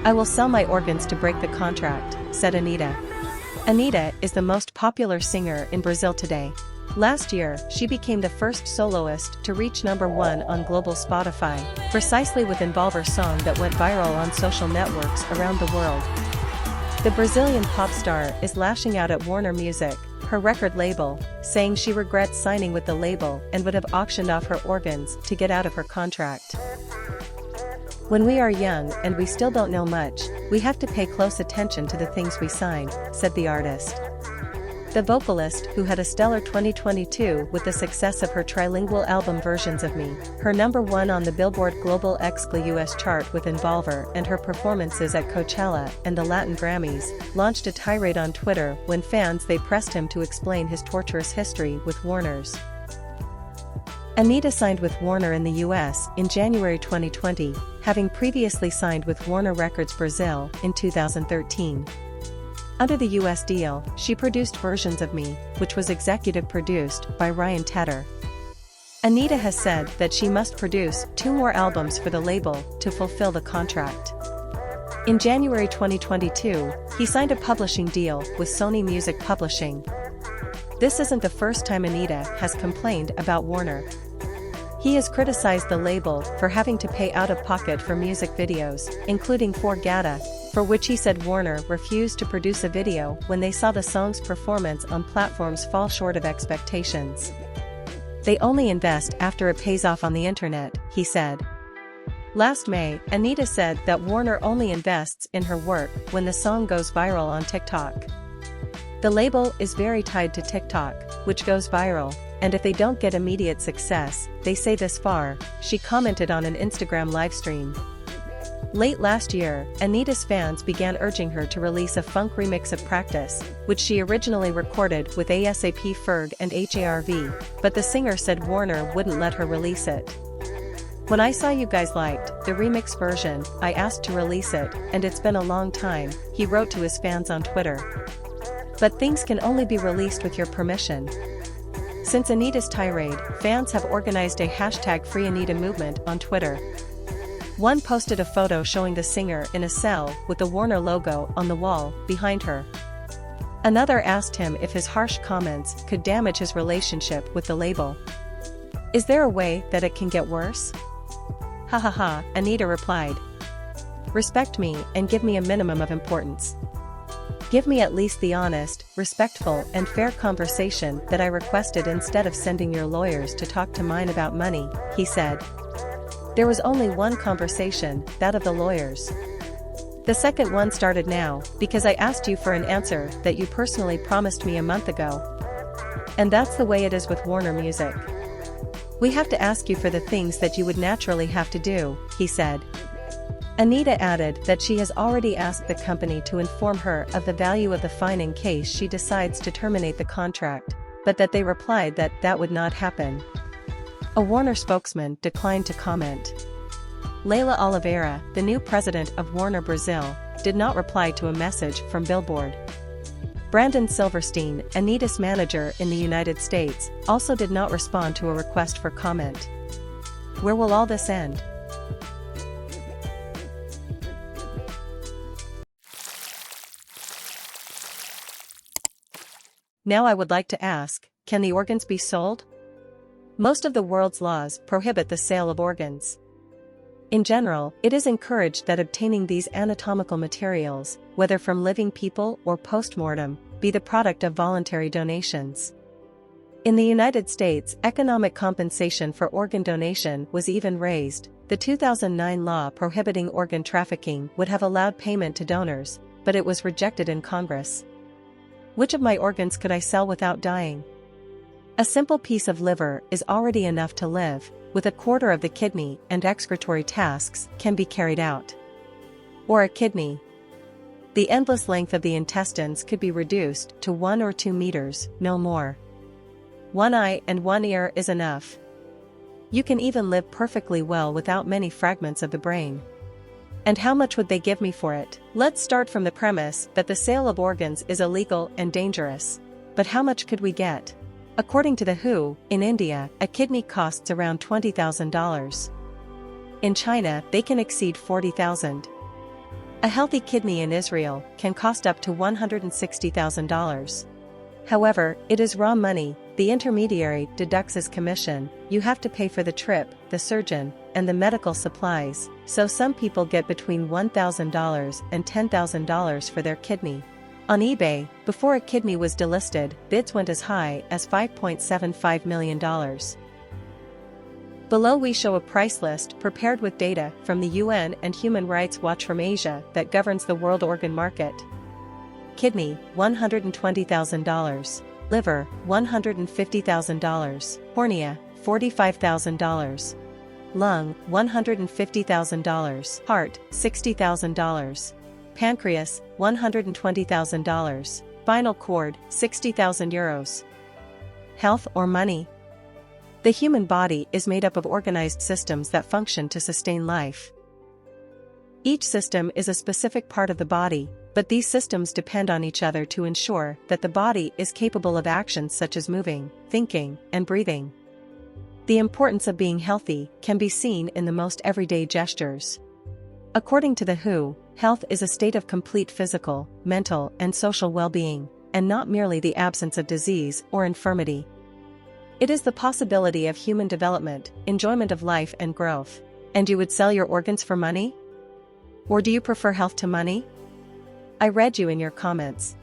I will sell my organs to break the contract, said Anita. Anita is the most popular singer in Brazil today. Last year, she became the first soloist to reach #1 on global Spotify, precisely with Envolver's song that went viral on social networks around the world. The Brazilian pop star is lashing out at Warner Music, her record label, saying she regrets signing with the label and would have auctioned off her organs to get out of her contract. "When we are young and we still don't know much, we have to pay close attention to the things we sign," said the artist. The vocalist, who had a stellar 2022 with the success of her trilingual album Versions of Me, her #1 on the Billboard Global Excl US chart with Envolver, and her performances at Coachella and the Latin Grammys, launched a tirade on Twitter when fans they pressed him to explain his torturous history with Warner's. Anita signed with Warner in the US in January 2020, having previously signed with Warner Records Brazil in 2013. Under the US deal, she produced Versions of Me, which was executive produced by Ryan Tedder. Anita has said that she must produce 2 more albums for the label to fulfill the contract. In January 2022, he signed a publishing deal with Sony Music Publishing. This isn't the first time Anita has complained about Warner. He has criticized the label for having to pay out of pocket for music videos, including For Gata, for which he said Warner refused to produce a video when they saw the song's performance on platforms fall short of expectations. "They only invest after it pays off on the internet," he said. Last May, Anita said that Warner only invests in her work when the song goes viral on TikTok. The label is very tied to TikTok, which goes viral, and if they don't get immediate success, they say this far, she commented on an Instagram livestream. Late last year, Anita's fans began urging her to release a funk remix of Practice, which she originally recorded with ASAP Ferg and HARV, but the singer said Warner wouldn't let her release it. "When I saw you guys liked the remix version, I asked to release it, and it's been a long time," he wrote to his fans on Twitter. "But things can only be released with your permission." Since Anita's tirade, fans have organized a #FreeAnita movement on Twitter. One posted a photo showing the singer in a cell with the Warner logo on the wall behind her. Another asked him if his harsh comments could damage his relationship with the label. "Is there a way that it can get worse?" "Ha ha ha," Anita replied. "Respect me and give me a minimum of importance. Give me at least the honest, respectful and fair conversation that I requested instead of sending your lawyers to talk to mine about money," he said. "There was only one conversation, that of the lawyers. The second one started now, because I asked you for an answer that you personally promised me a month ago. And that's the way it is with Warner Music. We have to ask you for the things that you would naturally have to do," he said. Anita added that she has already asked the company to inform her of the value of the fine in case she decides to terminate the contract, but that they replied that that would not happen. A Warner spokesman declined to comment. Leila Oliveira, the new president of Warner Brazil, did not reply to a message from Billboard. Brandon Silverstein, Anita's manager in the United States, also did not respond to a request for comment. Where will all this end? Now I would like to ask, can the organs be sold? Most of the world's laws prohibit the sale of organs. In general, it is encouraged that obtaining these anatomical materials, whether from living people or post-mortem, be the product of voluntary donations. In the United States, economic compensation for organ donation was even raised. The 2009 law prohibiting organ trafficking would have allowed payment to donors, but it was rejected in Congress. Which of my organs could I sell without dying? A simple piece of liver is already enough to live, with a quarter of the kidney and excretory tasks can be carried out. Or a kidney. The endless length of the intestines could be reduced to 1 or 2 meters, no more. 1 eye and 1 ear is enough. You can even live perfectly well without many fragments of the brain. And how much would they give me for it? Let's start from the premise that the sale of organs is illegal and dangerous. But how much could we get? According to the WHO, in India, a kidney costs around $20,000. In China, they can exceed $40,000. A healthy kidney in Israel can cost up to $160,000. However, it is raw money. The intermediary deducts his commission. You have to pay for the trip, the surgeon, and the medical supplies, so some people get between $1,000 and $10,000 for their kidney. On eBay, before a kidney was delisted, bids went as high as $5.75 million. Below we show a price list prepared with data from the UN and Human Rights Watch from Asia that governs the world organ market. Kidney, $120,000. Liver, $150,000. Cornea, $45,000. Lung, $150,000. Heart, $60,000. Pancreas, $120,000. Spinal cord, 60,000 euros. Health or money? The human body is made up of organized systems that function to sustain life. Each system is a specific part of the body, but these systems depend on each other to ensure that the body is capable of actions such as moving, thinking, and breathing. The importance of being healthy can be seen in the most everyday gestures. According to the WHO, health is a state of complete physical, mental, and social well-being, and not merely the absence of disease or infirmity. It is the possibility of human development, enjoyment of life and growth. And you would sell your organs for money? Or do you prefer health to money? I read you in your comments.